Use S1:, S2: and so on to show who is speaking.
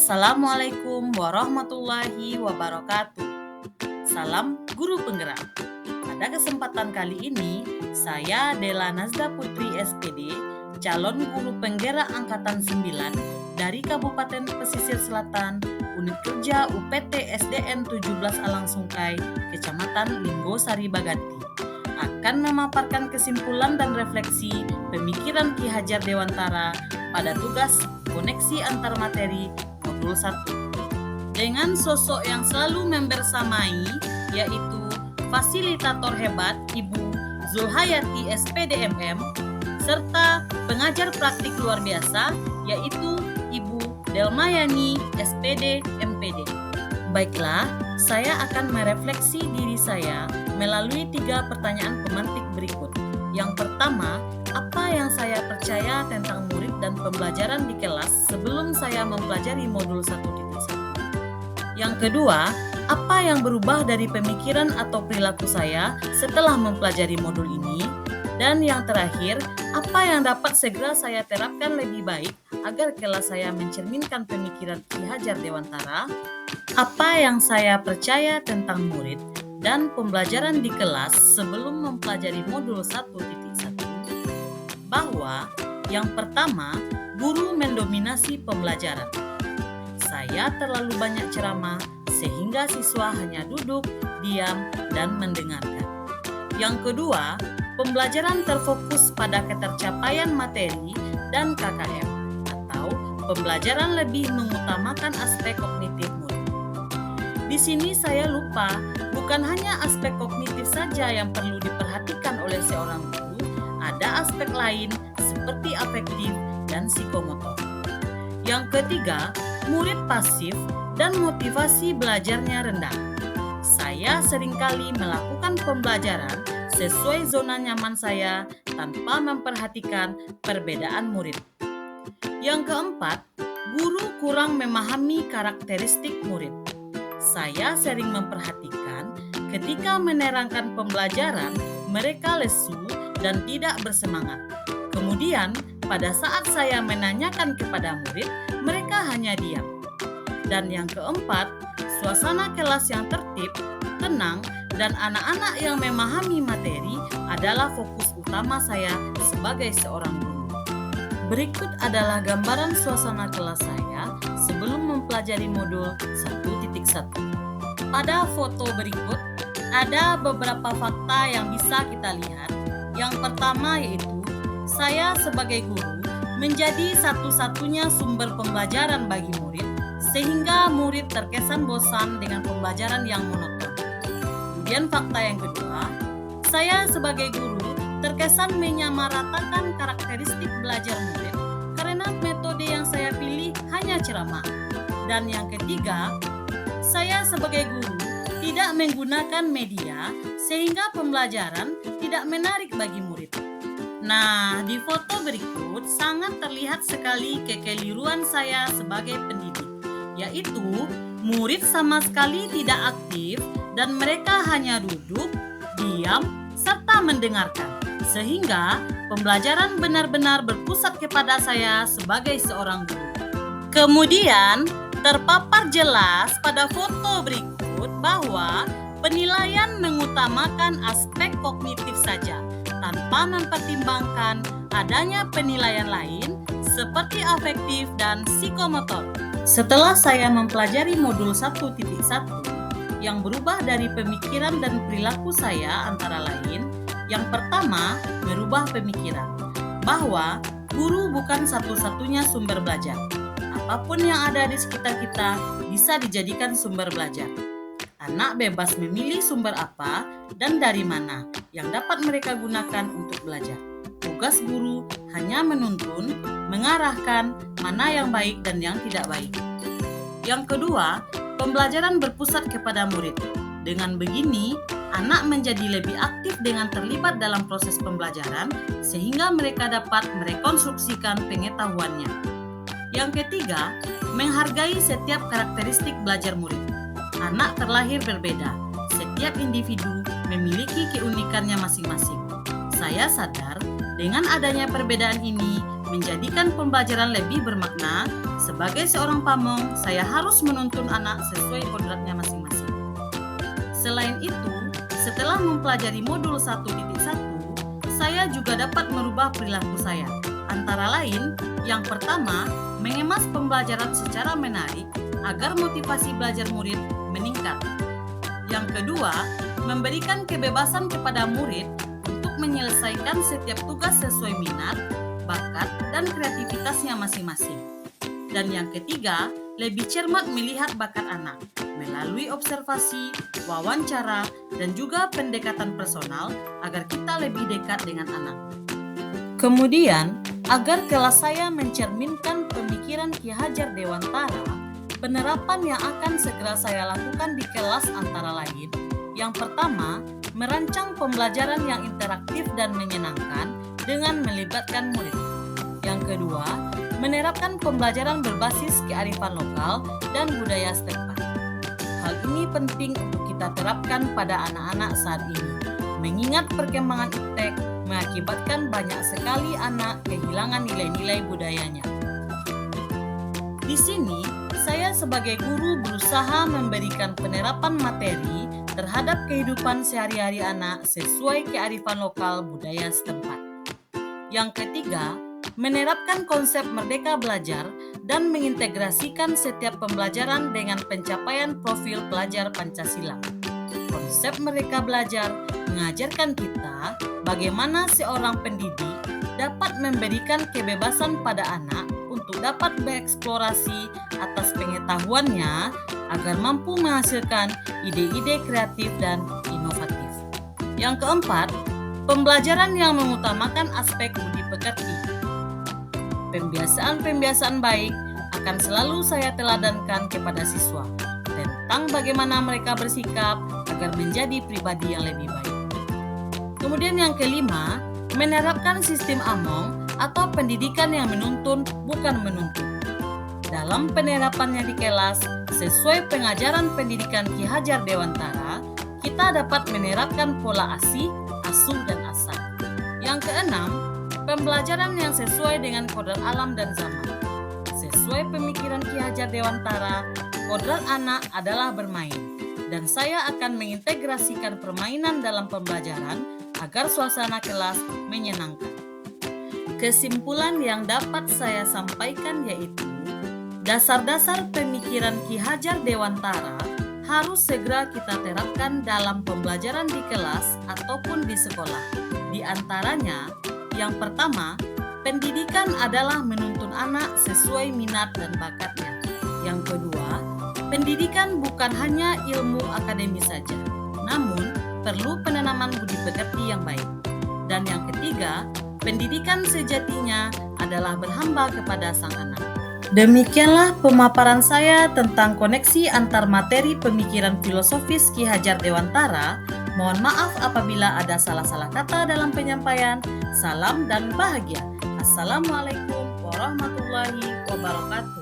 S1: Assalamualaikum warahmatullahi wabarakatuh. Salam Guru Penggerak. Pada kesempatan kali ini, saya Dela Nazda Putri SPD, calon Guru Penggerak Angkatan 9 dari Kabupaten Pesisir Selatan, Unit Kerja UPT SDN 17 Alang Sungkai, Kecamatan Linggosari Baganti, akan memaparkan kesimpulan dan refleksi pemikiran Ki Hajar Dewantara pada tugas koneksi antar materi modul 1. Dengan sosok yang selalu membersamai, yaitu fasilitator hebat Ibu Zulhayati SPDMM, serta pengajar praktik luar biasa, yaitu Ibu Delmayani SPD MPD. Baiklah, saya akan merefleksi diri saya melalui 3 pertanyaan pemantik berikut. Yang pertama, apa yang saya percaya tentang murid dan pembelajaran di kelas sebelum saya mempelajari modul 1.1? Yang kedua, apa yang berubah dari pemikiran atau perilaku saya setelah mempelajari modul ini? Dan yang terakhir, apa yang dapat segera saya terapkan lebih baik agar kelas saya mencerminkan pemikiran Ki Hajar Dewantara? Apa yang saya percaya tentang murid dan pembelajaran di kelas sebelum mempelajari modul 1.1? Bahwa yang pertama, guru mendominasi pembelajaran. Saya terlalu banyak ceramah sehingga siswa hanya duduk, diam, dan mendengarkan. Yang kedua, pembelajaran terfokus pada ketercapaian materi dan KKM, atau pembelajaran lebih mengutamakan aspek kognitif murid. Di sini saya lupa, bukan hanya aspek kognitif saja yang perlu diperhatikan oleh seorang guru, ada aspek lain seperti afektif dan psikomotor. Yang ketiga, murid pasif dan motivasi belajarnya rendah. Saya seringkali melakukan pembelajaran sesuai zona nyaman saya tanpa memperhatikan perbedaan murid. Yang keempat, guru kurang memahami karakteristik murid. Saya sering memperhatikan ketika menerangkan pembelajaran, mereka lesu dan tidak bersemangat. Kemudian, pada saat saya menanyakan kepada murid, mereka hanya diam. Dan yang keempat, suasana kelas yang tertib, tenang, dan anak-anak yang memahami materi adalah fokus utama saya sebagai seorang guru. Berikut adalah gambaran suasana kelas saya sebelum mempelajari modul 1.1. Pada foto berikut, ada beberapa fakta yang bisa kita lihat. Yang pertama yaitu, saya sebagai guru menjadi satu-satunya sumber pembelajaran bagi murid, sehingga murid terkesan bosan dengan pembelajaran yang monoton. Kemudian fakta yang kedua, saya sebagai guru terkesan menyamaratakan karakteristik belajar murid karena metode yang saya pilih hanya ceramah. Dan yang ketiga, saya sebagai guru tidak menggunakan media sehingga pembelajaran tidak menarik bagi murid. Nah, di foto berikut sangat terlihat sekali kekeliruan saya sebagai pendidik, yaitu murid sama sekali tidak aktif dan mereka hanya duduk, diam, serta mendengarkan. Sehingga pembelajaran benar-benar berpusat kepada saya sebagai seorang guru. Kemudian, terpapar jelas pada foto berikut bahwa penilaian mengutamakan aspek kognitif saja, tanpa mempertimbangkan adanya penilaian lain seperti afektif dan psikomotor. Setelah saya mempelajari modul 1.1 yang berubah dari pemikiran dan perilaku saya antara lain, yang pertama, merubah pemikiran bahwa guru bukan satu-satunya sumber belajar. Apapun yang ada di sekitar kita bisa dijadikan sumber belajar. Anak bebas memilih sumber apa dan dari mana yang dapat mereka gunakan untuk belajar. Tugas guru hanya menuntun, mengarahkan mana yang baik dan yang tidak baik. Yang kedua, pembelajaran berpusat kepada murid. Dengan begini, anak menjadi lebih aktif dengan terlibat dalam proses pembelajaran sehingga mereka dapat merekonstruksikan pengetahuannya. Yang ketiga, menghargai setiap karakteristik belajar murid. Anak terlahir berbeda. Setiap individu memiliki keunikannya masing-masing. Saya sadar dengan adanya perbedaan ini, menjadikan pembelajaran lebih bermakna, sebagai seorang pamong, saya harus menuntun anak sesuai kodratnya masing-masing. Selain itu, setelah mempelajari modul 1.1, saya juga dapat merubah perilaku saya. Antara lain, yang pertama, mengemas pembelajaran secara menarik agar motivasi belajar murid meningkat. Yang kedua, memberikan kebebasan kepada murid untuk menyelesaikan setiap tugas sesuai minat, bakat, dan kreativitasnya masing-masing. Dan yang ketiga, lebih cermat melihat bakat anak melalui observasi, wawancara, dan juga pendekatan personal agar kita lebih dekat dengan anak. Kemudian, agar kelas saya mencerminkan pemikiran Ki Hajar Dewantara, penerapan yang akan segera saya lakukan di kelas antara lain, yang pertama, merancang pembelajaran yang interaktif dan menyenangkan dengan melibatkan murid. Yang kedua, menerapkan pembelajaran berbasis kearifan lokal dan budaya setempat. Hal ini penting untuk kita terapkan pada anak-anak saat ini, mengingat perkembangan iptek mengakibatkan banyak sekali anak kehilangan nilai-nilai budayanya. Di sini, saya sebagai guru berusaha memberikan penerapan materi terhadap kehidupan sehari-hari anak sesuai kearifan lokal budaya setempat. Yang ketiga, menerapkan konsep merdeka belajar dan mengintegrasikan setiap pembelajaran dengan pencapaian profil pelajar Pancasila. Konsep merdeka belajar mengajarkan kita bagaimana seorang pendidik dapat memberikan kebebasan pada anak untuk dapat bereksplorasi atas pengetahuannya agar mampu menghasilkan ide-ide kreatif dan inovatif. Yang keempat, pembelajaran yang mengutamakan aspek budi pekerti. Pembiasaan-pembiasaan baik akan selalu saya teladankan kepada siswa tentang bagaimana mereka bersikap agar menjadi pribadi yang lebih baik. Kemudian yang kelima, menerapkan sistem AMONG atau pendidikan yang menuntun bukan menuntut. Dalam penerapannya di kelas, sesuai pengajaran pendidikan Ki Hajar Dewantara, kita dapat menerapkan pola ASI, asuh, dan asah. Yang keenam, pembelajaran yang sesuai dengan kodrat alam dan zaman. Sesuai pemikiran Ki Hajar Dewantara, kodrat anak adalah bermain, dan saya akan mengintegrasikan permainan dalam pembelajaran agar suasana kelas menyenangkan. Kesimpulan yang dapat saya sampaikan yaitu, dasar-dasar pemikiran Ki Hajar Dewantara harus segera kita terapkan dalam pembelajaran di kelas ataupun di sekolah. Di antaranya, yang pertama, pendidikan adalah menuntun anak sesuai minat dan bakatnya. Yang kedua, pendidikan bukan hanya ilmu akademis saja, namun perlu penanaman budi pekerti yang baik. Dan yang ketiga, pendidikan sejatinya adalah berhamba kepada sang anak. Demikianlah pemaparan saya tentang koneksi antar materi pemikiran filosofis Ki Hajar Dewantara. Mohon maaf apabila ada salah-salah kata dalam penyampaian. Salam dan bahagia. Assalamualaikum warahmatullahi wabarakatuh.